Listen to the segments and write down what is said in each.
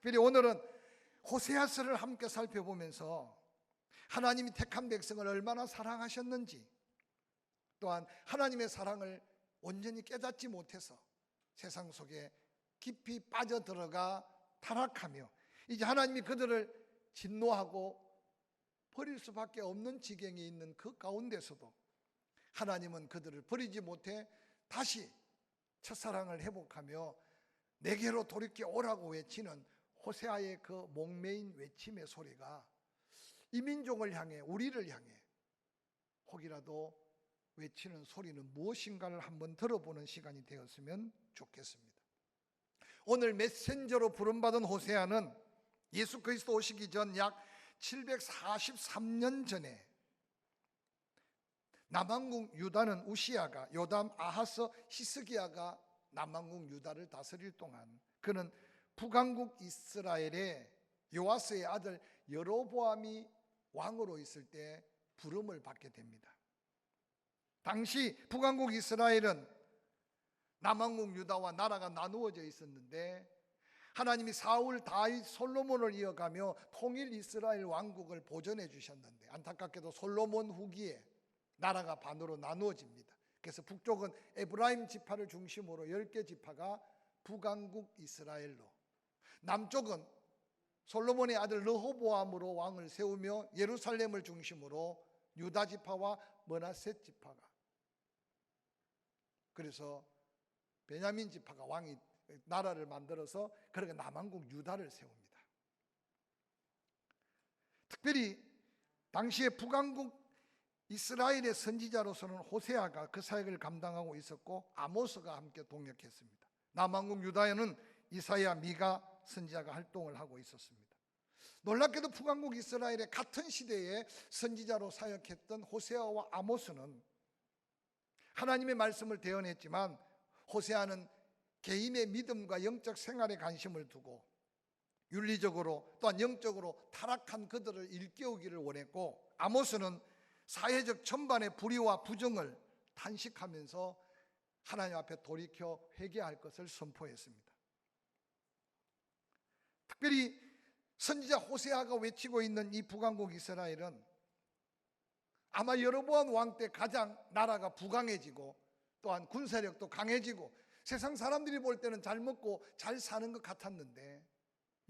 특별히 오늘은 호세아서를 함께 살펴보면서 하나님이 택한 백성을 얼마나 사랑하셨는지, 또한 하나님의 사랑을 온전히 깨닫지 못해서 세상 속에 깊이 빠져들어가 타락하며 이제 하나님이 그들을 진노하고 버릴 수밖에 없는 지경에 있는 그 가운데서도 하나님은 그들을 버리지 못해 다시 첫사랑을 회복하며 내게로 돌이켜 오라고 외치는 호세아의 그 목매인 외침의 소리가 이 민족을 향해, 우리를 향해 혹이라도 외치는 소리는 무엇인가를 한번 들어보는 시간이 되었으면 좋겠습니다. 오늘 메신저로 부름받은 호세아는 예수 그리스도 오시기 전 약 743년 전에 남왕국 유다는 우시아가, 요담, 아하스, 히스기야가 남왕국 유다를 다스릴 동안 그는 북왕국 이스라엘의 요아스의 아들 여로보암이 왕으로 있을 때 부름을 받게 됩니다. 당시 북왕국 이스라엘은 남왕국 유다와 나라가 나누어져 있었는데 하나님이 사울, 다윗, 솔로몬을 이어가며 통일 이스라엘 왕국을 보존해 주셨는데 안타깝게도 솔로몬 후기에 나라가 반으로 나누어집니다. 그래서 북쪽은 에브라임 지파를 중심으로 10개 지파가 북왕국 이스라엘로, 남쪽은 솔로몬의 아들 르호보암으로 왕을 세우며 예루살렘을 중심으로 유다 지파와 므낫세 지파가, 그래서 베냐민 지파가 왕이 나라를 만들어서 그렇게 남왕국 유다를 세웁니다. 특별히 당시에 북왕국 이스라엘의 선지자로서는 호세아가 그 사역을 감당하고 있었고 아모스가 함께 동역했습니다. 남왕국 유다에는 이사야, 미가 선지자가 활동을 하고 있었습니다. 놀랍게도 북왕국 이스라엘의 같은 시대에 선지자로 사역했던 호세아와 아모스는 하나님의 말씀을 대언했지만 호세아는 개인의 믿음과 영적 생활에 관심을 두고 윤리적으로 또한 영적으로 타락한 그들을 일깨우기를 원했고, 아모스는 사회적 전반의 불의와 부정을 탄식하면서 하나님 앞에 돌이켜 회개할 것을 선포했습니다. 특별히 선지자 호세아가 외치고 있는 이 북왕국 이스라엘은 아마 여로보암 왕 때 가장 나라가 부강해지고 또한 군사력도 강해지고 세상 사람들이 볼 때는 잘 먹고 잘 사는 것 같았는데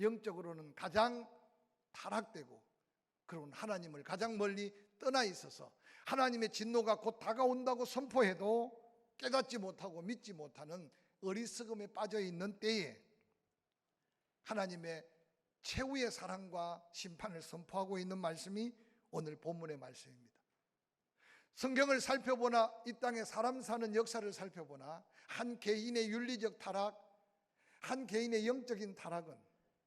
영적으로는 가장 타락되고 그런 하나님을 가장 멀리 떠나 있어서 하나님의 진노가 곧 다가온다고 선포해도 깨닫지 못하고 믿지 못하는 어리석음에 빠져 있는 때에 하나님의 최후의 사랑과 심판을 선포하고 있는 말씀이 오늘 본문의 말씀입니다. 성경을 살펴보나 이 땅에 사람 사는 역사를 살펴보나 한 개인의 윤리적 타락, 한 개인의 영적인 타락은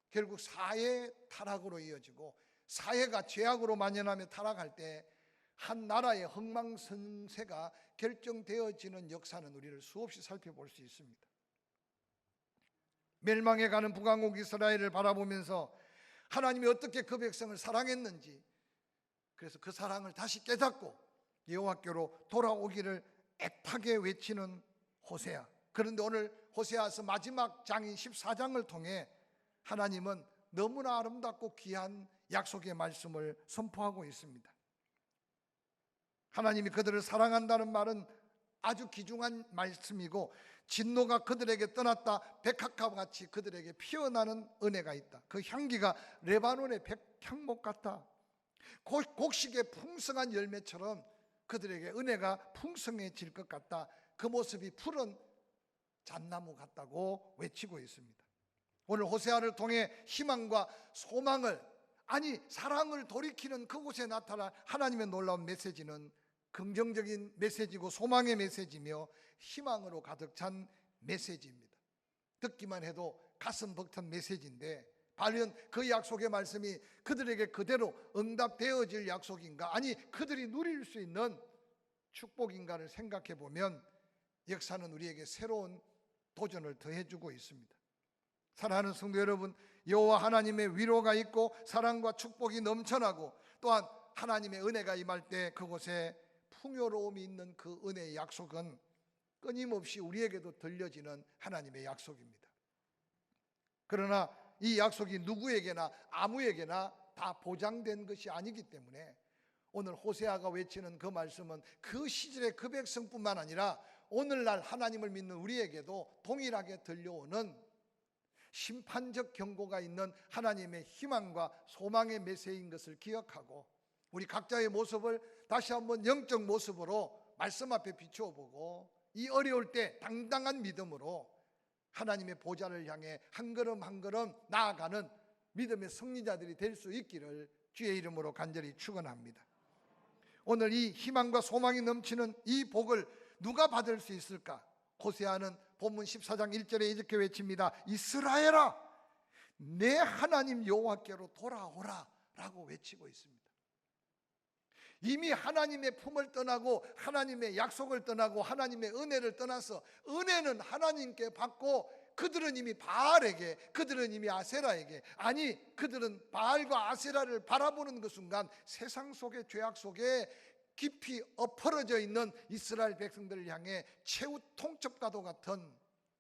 결국 사회의 타락으로 이어지고 사회가 죄악으로 만연하며 타락할 때 한 나라의 흥망성쇠가 결정되어지는 역사는 우리를 수없이 살펴볼 수 있습니다. 멸망해가는 북왕국 이스라엘을 바라보면서 하나님이 어떻게 그 백성을 사랑했는지, 그래서 그 사랑을 다시 깨닫고 여호와께로 돌아오기를 애타게 외치는 호세아. 그런데 오늘 호세아서 마지막 장인 14장을 통해 하나님은 너무나 아름답고 귀한 약속의 말씀을 선포하고 있습니다. 하나님이 그들을 사랑한다는 말은 아주 귀중한 말씀이고 진노가 그들에게 떠났다 백합과 같이 그들에게 피어나는 은혜가 있다. 그 향기가 레바논의 백향목 같다. 곡식의 풍성한 열매처럼 그들에게 은혜가 풍성해질 것 같다. 그 모습이 푸른 잣나무 같다고 외치고 있습니다. 오늘 호세아를 통해 희망과 소망을, 아니 사랑을 돌이키는 그곳에 나타난 하나님의 놀라운 메시지는 긍정적인 메시지고 소망의 메시지며 희망으로 가득 찬 메시지입니다. 듣기만 해도 가슴 벅찬 메시지인데 과연 그 약속의 말씀이 그들에게 그대로 응답되어질 약속인가, 아니 그들이 누릴 수 있는 축복인가를 생각해 보면 역사는 우리에게 새로운 도전을 더해주고 있습니다. 사랑하는 성도 여러분, 여호와 하나님의 위로가 있고 사랑과 축복이 넘쳐나고 또한 하나님의 은혜가 임할 때 그곳에 풍요로움이 있는 그 은혜의 약속은 끊임없이 우리에게도 들려지는 하나님의 약속입니다. 그러나 이 약속이 누구에게나 아무에게나 다 보장된 것이 아니기 때문에 오늘 호세아가 외치는 그 말씀은 그 시절의 그 백성뿐만 아니라 오늘날 하나님을 믿는 우리에게도 동일하게 들려오는 심판적 경고가 있는 하나님의 희망과 소망의 메시지인 것을 기억하고 우리 각자의 모습을 다시 한번 영적 모습으로 말씀 앞에 비추어 보고 이 어려울 때 당당한 믿음으로 하나님의 보좌를 향해 한 걸음 한 걸음 나아가는 믿음의 승리자들이 될 수 있기를 주의 이름으로 간절히 축원합니다. 오늘 이 희망과 소망이 넘치는 이 복을 누가 받을 수 있을까? 호세아는 본문 14장 1절에 이렇게 외칩니다. 이스라엘아, 내 하나님 여호와께로 돌아오라 라고 외치고 있습니다. 이미 하나님의 품을 떠나고 하나님의 약속을 떠나고 하나님의 은혜를 떠나서 은혜는 하나님께 받고 그들은 이미 바알에게, 그들은 이미 아세라에게, 아니 그들은 바알과 아세라를 바라보는 그 순간 세상 속의 죄악 속에 깊이 엎어져 있는 이스라엘 백성들을 향해 최후 통첩과도 같은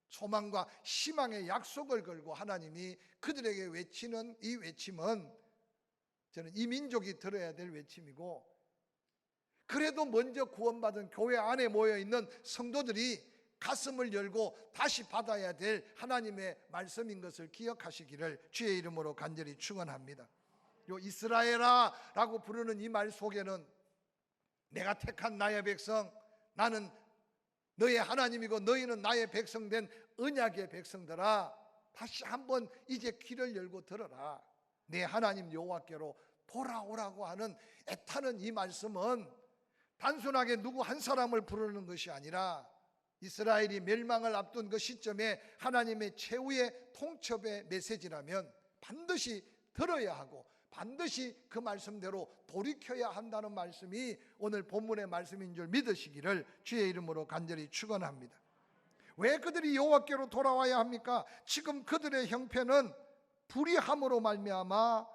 소망과 희망의 약속을 걸고 하나님이 그들에게 외치는 이 외침은 저는 이 민족이 들어야 될 외침이고, 그래도 먼저 구원받은 교회 안에 모여있는 성도들이 가슴을 열고 다시 받아야 될 하나님의 말씀인 것을 기억하시기를 주의 이름으로 간절히 축원합니다. 요 이스라엘아 라고 부르는 이 말 속에는 내가 택한 나의 백성, 나는 너의 하나님이고 너희는 나의 백성된 언약의 백성들아, 다시 한번 이제 귀를 열고 들어라. 내 하나님 여호와께로 돌아오라고 하는 애타는 이 말씀은 단순하게 누구 한 사람을 부르는 것이 아니라 이스라엘이 멸망을 앞둔 그 시점에 하나님의 최후의 통첩의 메시지라면 반드시 들어야 하고 반드시 그 말씀대로 돌이켜야 한다는 말씀이 오늘 본문의 말씀인 줄 믿으시기를 주의 이름으로 간절히 축원합니다. 왜 그들이 여호와께로 돌아와야 합니까? 지금 그들의 형편은 불의함으로 말미암아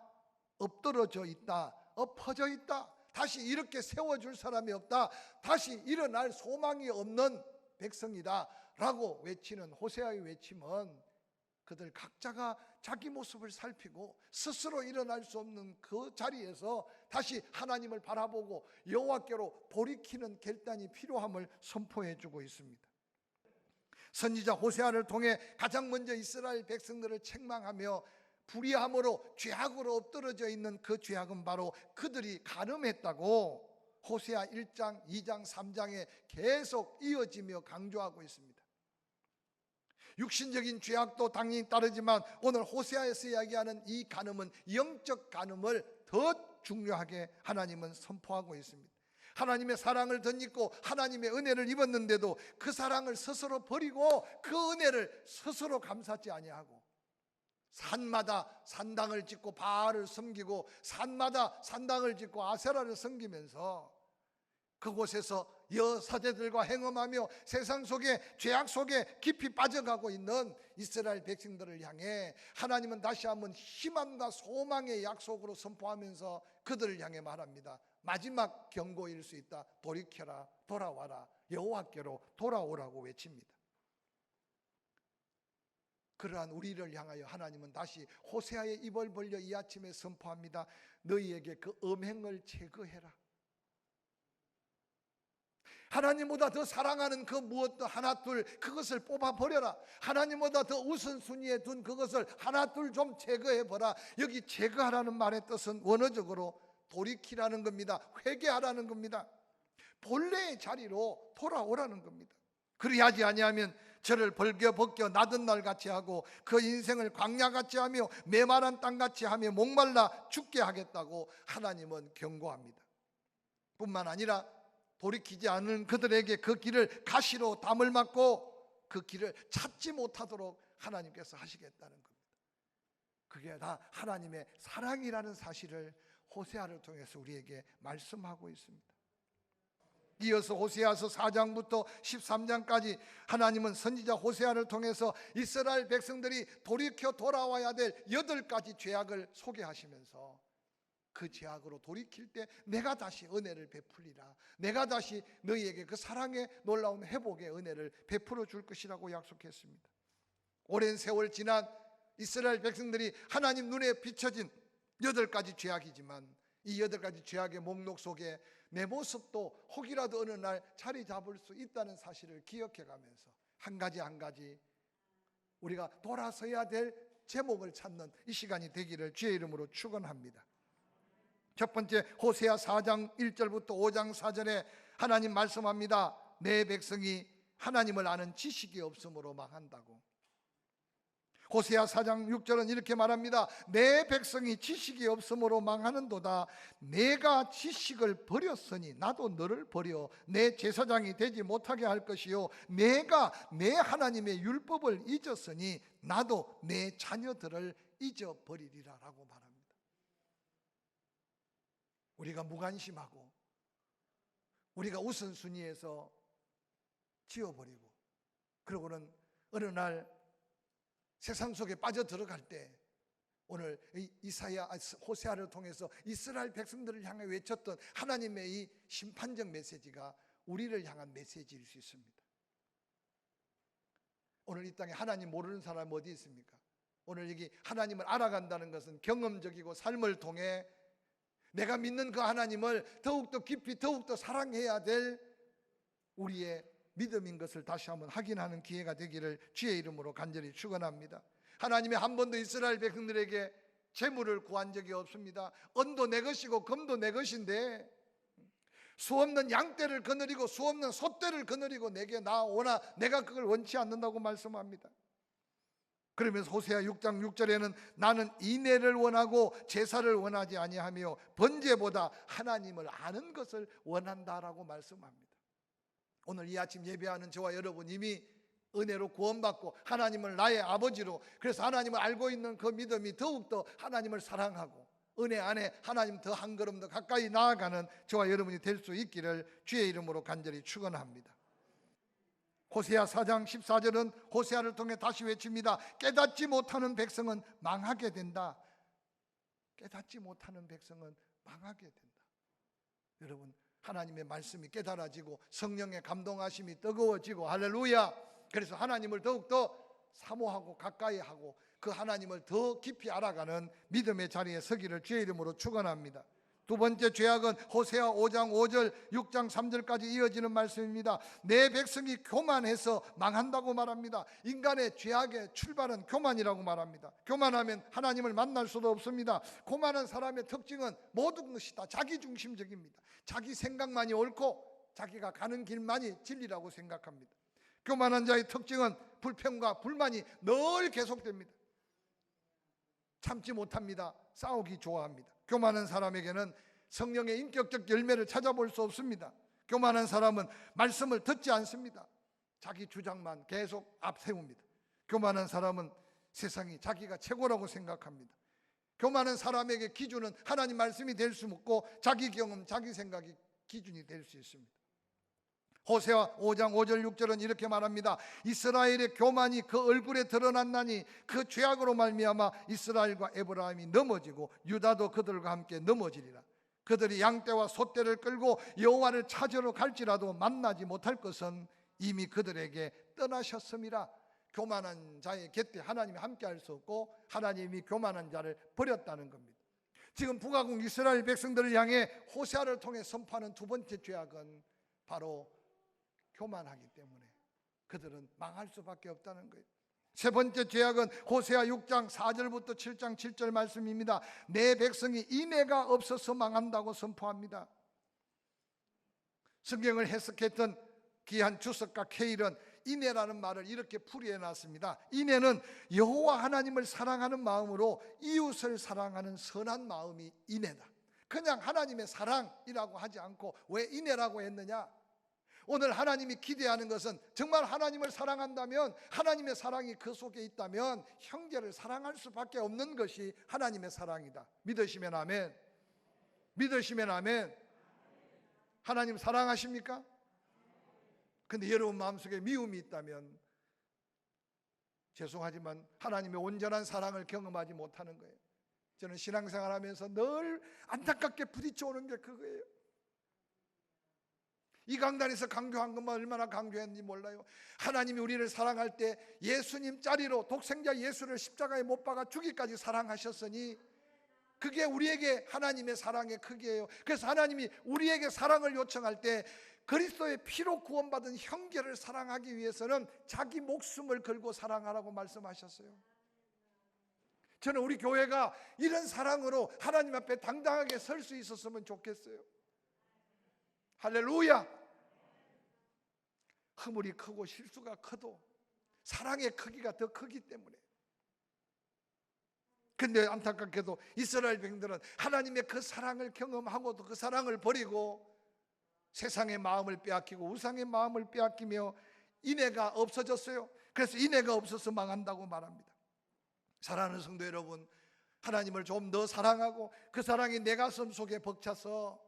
엎드러져 있다, 엎어져 있다, 다시 이렇게 세워줄 사람이 없다, 다시 일어날 소망이 없는 백성이다 라고 외치는 호세아의 외침은 그들 각자가 자기 모습을 살피고 스스로 일어날 수 없는 그 자리에서 다시 하나님을 바라보고 여호와께로 돌이키는 결단이 필요함을 선포해 주고 있습니다. 선지자 호세아를 통해 가장 먼저 이스라엘 백성들을 책망하며 불의함으로 죄악으로 엎드러져 있는 그 죄악은 바로 그들이 간음했다고 호세아 1장, 2장, 3장에 계속 이어지며 강조하고 있습니다. 육신적인 죄악도 당연히 따르지만 오늘 호세아에서 이야기하는 이 간음은 영적 간음을 더 중요하게 하나님은 선포하고 있습니다. 하나님의 사랑을 덧입고 하나님의 은혜를 입었는데도 그 사랑을 스스로 버리고 그 은혜를 스스로 감사하지 아니하고 산마다 산당을 짓고 바알을 섬기고 산마다 산당을 짓고 아세라를 섬기면서 그곳에서 여사제들과 행음하며 세상 속에 죄악 속에 깊이 빠져가고 있는 이스라엘 백성들을 향해 하나님은 다시 한번 희망과 소망의 약속으로 선포하면서 그들을 향해 말합니다. 마지막 경고일 수 있다. 돌이켜라, 돌아와라, 여호와께로 돌아오라고 외칩니다. 그러한 우리를 향하여 하나님은 다시 호세아의 입을 벌려 이 아침에 선포합니다. 너희에게 그 음행을 제거해라. 하나님보다 더 사랑하는 그 무엇도 하나 둘 그것을 뽑아버려라. 하나님보다 더 우선순위에 둔 그것을 하나 둘 좀 제거해보라. 여기 제거하라는 말의 뜻은 원어적으로 돌이키라는 겁니다. 회개하라는 겁니다. 본래의 자리로 돌아오라는 겁니다. 그리하지 아니하면 저를 벌겨벗겨 나던 날 같이 하고 그 인생을 광야같이 하며 메마른 땅같이 하며 목말라 죽게 하겠다고 하나님은 경고합니다. 뿐만 아니라 돌이키지 않은 그들에게 그 길을 가시로 담을 막고 그 길을 찾지 못하도록 하나님께서 하시겠다는 겁니다. 그게 다 하나님의 사랑이라는 사실을 호세아를 통해서 우리에게 말씀하고 있습니다. 이어서 호세아서 4장부터 13장까지 하나님은 선지자 호세아를 통해서 이스라엘 백성들이 돌이켜 돌아와야 될 8가지 죄악을 소개하시면서 그 죄악으로 돌이킬 때 내가 다시 은혜를 베풀리라, 내가 다시 너희에게 그 사랑의 놀라운 회복의 은혜를 베풀어 줄 것이라고 약속했습니다. 오랜 세월 지난 이스라엘 백성들이 하나님 눈에 비춰진 8가지 죄악이지만 이 8가지 죄악의 목록 속에 내 모습도 혹이라도 어느 날 자리 잡을 수 있다는 사실을 기억해가면서 한 가지 한 가지 우리가 돌아서야 될 제목을 찾는 이 시간이 되기를 주의 이름으로 축원합니다. 첫 번째, 호세아 4장 1절부터 5장 4절에 하나님 말씀합니다. 내 백성이 하나님을 아는 지식이 없으므로 망한다고. 호세아 4장 6절은 이렇게 말합니다. 내 백성이 지식이 없으므로 망하는도다. 내가 지식을 버렸으니 나도 너를 버려 내 제사장이 되지 못하게 할 것이요, 내가 내 하나님의 율법을 잊었으니 나도 내 자녀들을 잊어버리리라 라고 말합니다. 우리가 무관심하고 우리가 우선순위에서 지워버리고 그러고는 어느 날 세상 속에 빠져 들어갈 때 오늘 호세아를 통해서 이스라엘 백성들을 향해 외쳤던 하나님의 이 심판적 메시지가 우리를 향한 메시지일 수 있습니다. 오늘 이 땅에 하나님 모르는 사람 어디 있습니까? 오늘 여기 하나님을 알아간다는 것은 경험적이고 삶을 통해 내가 믿는 그 하나님을 더욱더 깊이 더욱더 사랑해야 될 우리의 믿음인 것을 다시 한번 확인하는 기회가 되기를 주의 이름으로 간절히 축원합니다. 하나님이 한 번도 이스라엘 백성들에게 재물을 구한 적이 없습니다. 은도 내 것이고 금도 내 것인데 수없는 양떼를 거느리고 수없는 소떼를 거느리고 내게 나오나 내가 그걸 원치 않는다고 말씀합니다. 그러면서 호세아 6장 6절에는 나는 인애를 원하고 제사를 원하지 아니하며 번제보다 하나님을 아는 것을 원한다라고 말씀합니다. 오늘 이 아침 예배하는 저와 여러분 이미 은혜로 구원받고 하나님을 나의 아버지로, 그래서 하나님을 알고 있는 그 믿음이 더욱더 하나님을 사랑하고 은혜 안에 하나님 더 한 걸음 더 가까이 나아가는 저와 여러분이 될 수 있기를 주의 이름으로 간절히 축원합니다. 호세아 4장 14절은 호세아를 통해 다시 외칩니다. 깨닫지 못하는 백성은 망하게 된다. 깨닫지 못하는 백성은 망하게 된다. 여러분, 하나님의 말씀이 깨달아지고 성령의 감동하심이 뜨거워지고 할렐루야. 그래서 하나님을 더욱더 사모하고 가까이 하고 그 하나님을 더 깊이 알아가는 믿음의 자리에 서기를 주의 이름으로 축원합니다. 두 번째 죄악은 호세아 5장 5절 6장 3절까지 이어지는 말씀입니다. 내 백성이 교만해서 망한다고 말합니다. 인간의 죄악의 출발은 교만이라고 말합니다. 교만하면 하나님을 만날 수도 없습니다. 교만한 사람의 특징은 모든 것이 다 자기중심적입니다. 자기 생각만이 옳고 자기가 가는 길만이 진리라고 생각합니다. 교만한 자의 특징은 불평과 불만이 늘 계속됩니다. 참지 못합니다. 싸우기 좋아합니다. 교만한 사람에게는 성령의 인격적 열매를 찾아볼 수 없습니다. 교만한 사람은 말씀을 듣지 않습니다. 자기 주장만 계속 앞세웁니다. 교만한 사람은 세상이 자기가 최고라고 생각합니다. 교만한 사람에게 기준은 하나님 말씀이 될 수 없고 자기 경험, 자기 생각이 기준이 될 수 있습니다. 호세아 5장 5절 6절은 이렇게 말합니다. 이스라엘의 교만이 그 얼굴에 드러났나니 그 죄악으로 말미암아 이스라엘과 에브라임이 넘어지고 유다도 그들과 함께 넘어지리라. 그들이 양떼와 소떼를 끌고 여호와를 찾으러 갈지라도 만나지 못할 것은 이미 그들에게 떠나셨음이라. 교만한 자의 곁에 하나님이 함께 할 수 없고 하나님이 교만한 자를 버렸다는 겁니다. 지금 북아국 이스라엘 백성들을 향해 호세아를 통해 선포하는 두 번째 죄악은 바로 교만하기 때문에 그들은 망할 수밖에 없다는 거예요. 세 번째 죄악은 호세아 6장 4절부터 7장 7절 말씀입니다. 내 백성이 인애가 없어서 망한다고 선포합니다. 성경을 해석했던 귀한 주석가 케일은 인애라는 말을 이렇게 풀이해 놨습니다. 인애는 여호와 하나님을 사랑하는 마음으로 이웃을 사랑하는 선한 마음이 인애다. 그냥 하나님의 사랑이라고 하지 않고 왜 인애라고 했느냐? 오늘 하나님이 기대하는 것은 정말 하나님을 사랑한다면, 하나님의 사랑이 그 속에 있다면 형제를 사랑할 수밖에 없는 것이 하나님의 사랑이다. 믿으시면 아멘. 믿으시면 아멘. 하나님 사랑하십니까? 근데 여러분 마음속에 미움이 있다면 죄송하지만 하나님의 온전한 사랑을 경험하지 못하는 거예요. 저는 신앙생활하면서 늘 안타깝게 부딪혀오는 게 그거예요. 이 강단에서 강조한 것만 얼마나 강조했는지 몰라요. 하나님이 우리를 사랑할 때 예수님 자리로 독생자 예수를 십자가에 못 박아 주기까지 사랑하셨으니 그게 우리에게 하나님의 사랑의 크기예요. 그래서 하나님이 우리에게 사랑을 요청할 때 그리스도의 피로 구원받은 형제를 사랑하기 위해서는 자기 목숨을 걸고 사랑하라고 말씀하셨어요. 저는 우리 교회가 이런 사랑으로 하나님 앞에 당당하게 설 수 있었으면 좋겠어요. 할렐루야. 허물이 크고 실수가 커도 사랑의 크기가 더 크기 때문에. 근데 안타깝게도 이스라엘 백성들은 하나님의 그 사랑을 경험하고도 그 사랑을 버리고 세상의 마음을 빼앗기고 우상의 마음을 빼앗기며 인애가 없어졌어요. 그래서 인애가 없어서 망한다고 말합니다. 사랑하는 성도 여러분, 하나님을 좀 더 사랑하고 그 사랑이 내 가슴 속에 벅차서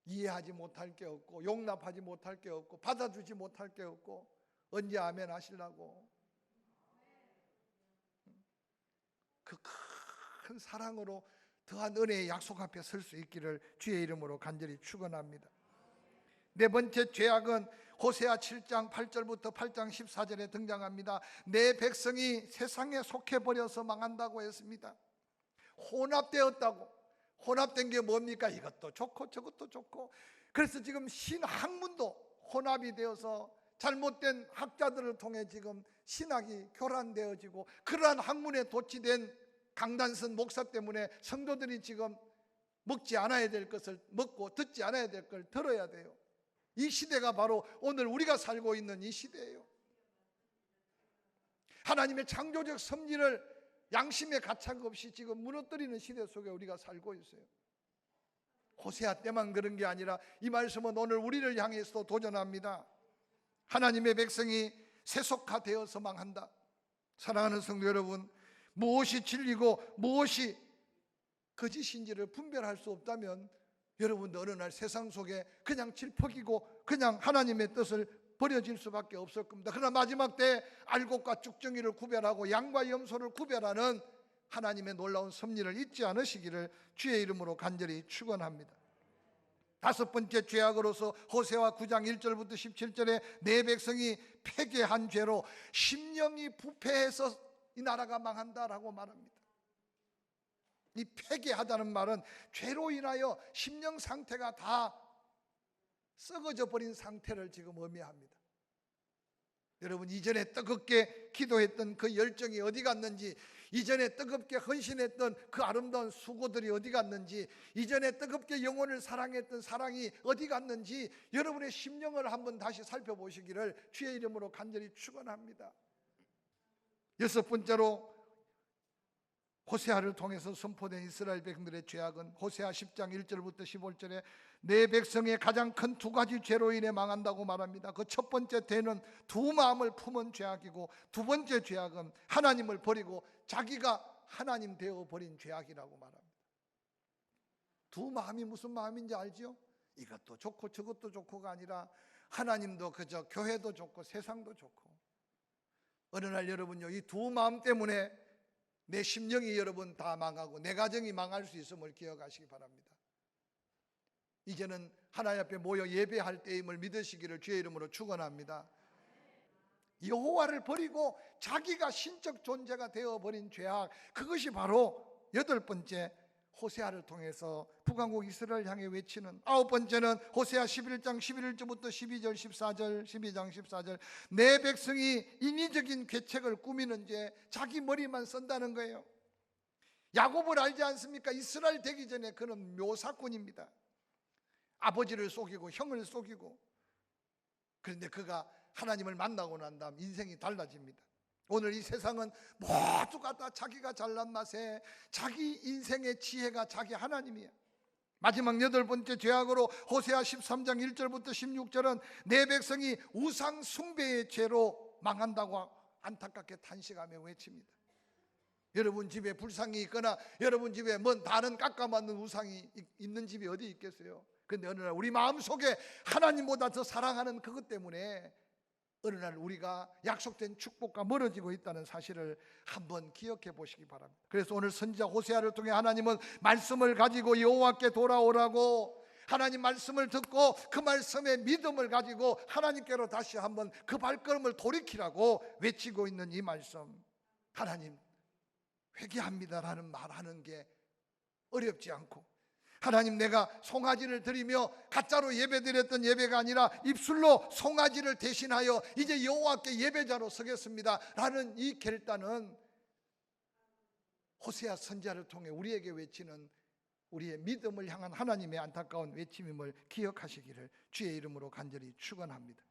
이해하지 못할 게 없고 용납하지 못할 게 없고 받아주지 못할 게 없고 언제 아멘 하시려고 그 큰 사랑으로 더한 은혜의 약속 앞에 설 수 있기를 주의 이름으로 간절히 축원합니다. 네 번째 죄악은 호세아 7장 8절부터 8장 14절에 등장합니다. 내 백성이 세상에 속해버려서 망한다고 했습니다. 혼합되었다고. 혼합된 게 뭡니까? 이것도 좋고 저것도 좋고. 그래서 지금 신학문도 혼합이 되어서 잘못된 학자들을 통해 지금 신학이 교란되어지고 그러한 학문에 도취된 강단선 목사 때문에 성도들이 지금 먹지 않아야 될 것을 먹고 듣지 않아야 될 걸 들어야 돼요. 이 시대가 바로 오늘 우리가 살고 있는 이 시대예요. 하나님의 창조적 섭리를 양심의 가책 없이 지금 무너뜨리는 시대 속에 우리가 살고 있어요. 호세아 때만 그런 게 아니라 이 말씀은 오늘 우리를 향해서도 도전합니다. 하나님의 백성이 세속화되어서 망한다. 사랑하는 성도 여러분, 무엇이 진리고 무엇이 거짓인지를 분별할 수 없다면 여러분도 어느 날 세상 속에 그냥 질퍽이고 그냥 하나님의 뜻을 버려질 수밖에 없을 겁니다. 그러나 마지막 때 알곡과 쭉정이를 구별하고 양과 염소를 구별하는 하나님의 놀라운 섭리를 잊지 않으시기를 주의 이름으로 간절히 축원합니다. 다섯 번째 죄악으로서 호세아 9장 1절부터 17절에 내 백성이 패괴한 죄로 심령이 부패해서 이 나라가 망한다라고 말합니다. 이 패괴하다는 말은 죄로 인하여 심령 상태가 다 썩어져 버린 상태를 지금 의미합니다. 여러분, 이전에 뜨겁게 기도했던 그 열정이 어디 갔는지, 이전에 뜨겁게 헌신했던 그 아름다운 수고들이 어디 갔는지, 이전에 뜨겁게 영혼을 사랑했던 사랑이 어디 갔는지 여러분의 심령을 한번 다시 살펴보시기를 주의 이름으로 간절히 축원합니다. 여섯 번째로 호세아를 통해서 선포된 이스라엘 백성들의 죄악은 호세아 10장 1절부터 15절에 내 백성의 가장 큰 두 가지 죄로 인해 망한다고 말합니다. 그 첫 번째 죄는 두 마음을 품은 죄악이고 두 번째 죄악은 하나님을 버리고 자기가 하나님 되어 버린 죄악이라고 말합니다. 두 마음이 무슨 마음인지 알죠? 이것도 좋고 저것도 좋고가 아니라 하나님도 그저 교회도 좋고 세상도 좋고. 어느 날 여러분요, 이 두 마음 때문에 내 심령이 여러분 다 망하고 내 가정이 망할 수 있음을 기억하시기 바랍니다. 이제는 하나님 앞에 모여 예배할 때임을 믿으시기를 주의 이름으로 축원합니다. 여호와를 버리고 자기가 신적 존재가 되어버린 죄악, 그것이 바로 여덟 번째 호세아를 통해서 북왕국 이스라엘을 향해 외치는. 아홉 번째는 호세아 11장 11절부터 12절 14절 12장 14절 내 백성이 인위적인 계책을 꾸미는 죄, 자기 머리만 쓴다는 거예요. 야곱을 알지 않습니까? 이스라엘 되기 전에 그는 묘사꾼입니다. 아버지를 속이고 형을 속이고. 그런데 그가 하나님을 만나고 난 다음 인생이 달라집니다. 오늘 이 세상은 모두가 다 자기가 잘난 맛에 자기 인생의 지혜가 자기 하나님이에요. 마지막 여덟 번째 죄악으로 호세아 13장 1절부터 16절은 내 백성이 우상 숭배의 죄로 망한다고 안타깝게 탄식하며 외칩니다. 여러분 집에 불상이 있거나 여러분 집에 뭔 다른 깎아맞는 우상이 있는 집이 어디 있겠어요? 근데 어느 날 우리 마음속에 하나님보다 더 사랑하는 그것 때문에 어느 날 우리가 약속된 축복과 멀어지고 있다는 사실을 한번 기억해 보시기 바랍니다. 그래서 오늘 선지자 호세아를 통해 하나님은 말씀을 가지고 여호와께 돌아오라고, 하나님 말씀을 듣고 그 말씀에 믿음을 가지고 하나님께로 다시 한번 그 발걸음을 돌이키라고 외치고 있는 이 말씀, 하나님 회개합니다라는 말하는 게 어렵지 않고, 하나님 내가 송아지를 드리며 가짜로 예배드렸던 예배가 아니라 입술로 송아지를 대신하여 이제 여호와께 예배자로 서겠습니다 라는 이 결단은 호세아 선지자를 통해 우리에게 외치는 우리의 믿음을 향한 하나님의 안타까운 외침임을 기억하시기를 주의 이름으로 간절히 축원합니다.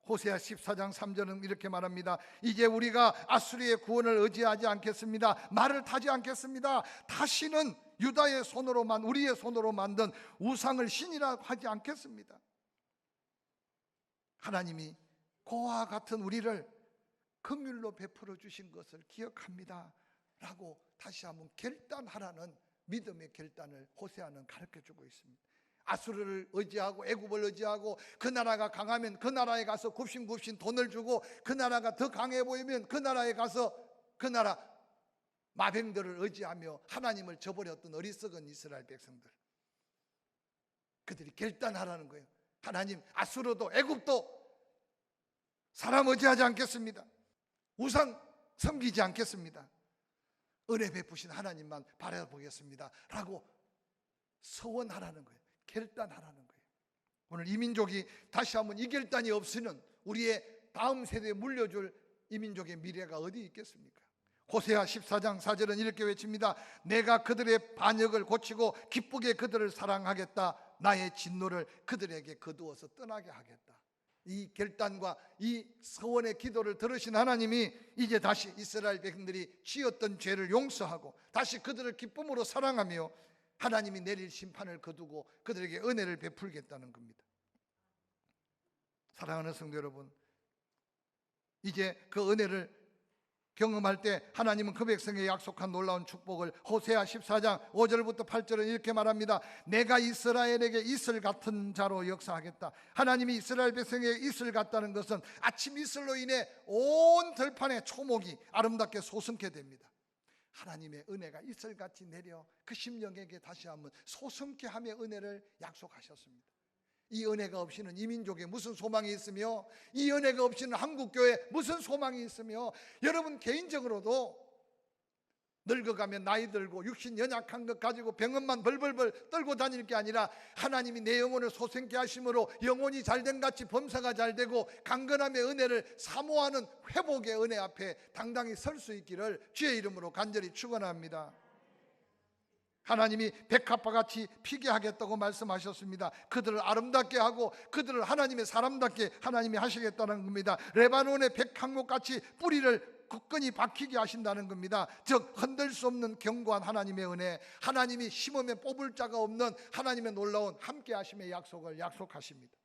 호세아 14장 3절은 이렇게 말합니다. 이제 우리가 아수리의 구원을 의지하지 않겠습니다. 말을 타지 않겠습니다. 다시는 유다의 손으로만, 우리의 손으로 만든 우상을 신이라고 하지 않겠습니다. 하나님이 그와 같은 우리를 긍휼로 베풀어 주신 것을 기억합니다 라고 다시 한번 결단하라는 믿음의 결단을 호세아는 가르쳐주고 있습니다. 아수르를 의지하고 애굽을 의지하고 그 나라가 강하면 그 나라에 가서 굽신굽신 돈을 주고 그 나라가 더 강해 보이면 그 나라에 가서 그 나라 마병들을 의지하며 하나님을 저버렸던 어리석은 이스라엘 백성들, 그들이 결단하라는 거예요. 하나님, 아수르도 애굽도 사람 의지하지 않겠습니다. 우상 섬기지 않겠습니다. 은혜 베푸신 하나님만 바라보겠습니다 라고 서원하라는 거예요. 결단하라는 거예요. 오늘 이 민족이 다시 한번 이 결단이 없이는 우리의 다음 세대에 물려줄 이 민족의 미래가 어디 있겠습니까? 호세아 14장 4절은 이렇게 외칩니다. 내가 그들의 반역을 고치고 기쁘게 그들을 사랑하겠다. 나의 진노를 그들에게 거두어서 떠나게 하겠다. 이 결단과 이 서원의 기도를 들으신 하나님이 이제 다시 이스라엘 백성들이 지었던 죄를 용서하고 다시 그들을 기쁨으로 사랑하며 하나님이 내릴 심판을 거두고 그들에게 은혜를 베풀겠다는 겁니다. 사랑하는 성도 여러분, 이제 그 은혜를 경험할 때 하나님은 그 백성에게 약속한 놀라운 축복을 호세아 14장 5절부터 8절은 이렇게 말합니다. 내가 이스라엘에게 이슬 같은 자로 역사하겠다. 하나님이 이스라엘 백성에게 이슬 같다는 것은 아침 이슬로 인해 온 들판의 초목이 아름답게 솟음게 됩니다. 하나님의 은혜가 이슬같이 내려 그 심령에게 다시 한번 솟음게 하며 은혜를 약속하셨습니다. 이 은혜가 없이는 이 민족에 무슨 소망이 있으며, 이 은혜가 없이는 한국교회에 무슨 소망이 있으며, 여러분 개인적으로도 늙어가면 나이 들고 육신 연약한 것 가지고 병원만 벌벌벌 떨고 다닐 게 아니라 하나님이 내 영혼을 솟음게 하심으로 영혼이 잘된 같이 범사가 잘되고 강건함의 은혜를 사모하는 회복의 은혜 앞에 당당히 설 수 있기를 주의 이름으로 간절히 축원합니다. 하나님이 백합화같이 피게 하겠다고 말씀하셨습니다. 그들을 아름답게 하고 그들을 하나님의 사람답게 하나님이 하시겠다는 겁니다. 레바논의 백향목같이 뿌리를 굳건히 박히게 하신다는 겁니다. 즉 흔들 수 없는 견고한 하나님의 은혜, 하나님이 심으면 뽑을 자가 없는 하나님의 놀라운 함께 하심의 약속을 약속하십니다.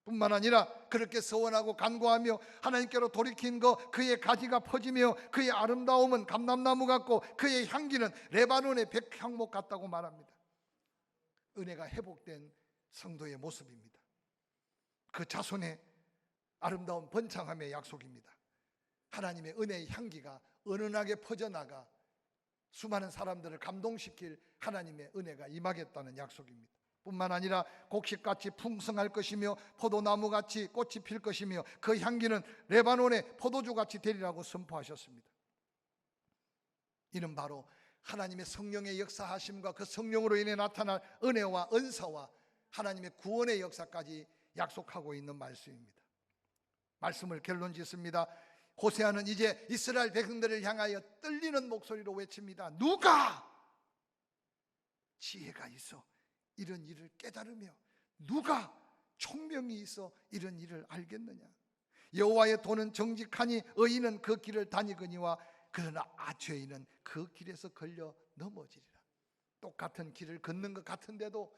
뿐만 아니라 그렇게 서원하고 간구하며 하나님께로 돌이킨 거, 그의 가지가 퍼지며 그의 아름다움은 감람나무 같고 그의 향기는 레바논의 백향목 같다고 말합니다. 은혜가 회복된 성도의 모습입니다. 그 자손의 아름다운 번창함의 약속입니다. 하나님의 은혜의 향기가 은은하게 퍼져나가 수많은 사람들을 감동시킬 하나님의 은혜가 임하겠다는 약속입니다. 뿐만 아니라 곡식같이 풍성할 것이며 포도나무같이 꽃이 필 것이며 그 향기는 레바논의 포도주같이 되리라고 선포하셨습니다. 이는 바로 하나님의 성령의 역사하심과 그 성령으로 인해 나타날 은혜와 은사와 하나님의 구원의 역사까지 약속하고 있는 말씀입니다. 말씀을 결론 짓습니다. 호세아는 이제 이스라엘 백성들을 향하여 떨리는 목소리로 외칩니다. 누가 지혜가 있어 이런 일을 깨달으며 누가 총명이 있어 이런 일을 알겠느냐. 여호와의 도는 정직하니 의인은 그 길을 다니거니와 그러나 죄인은 그 길에서 걸려 넘어지리라. 똑같은 길을 걷는 것 같은데도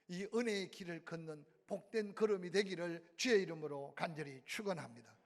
이 은혜의 길을 걷는 복된 걸음이 되기를 주의 이름으로 간절히 축원합니다.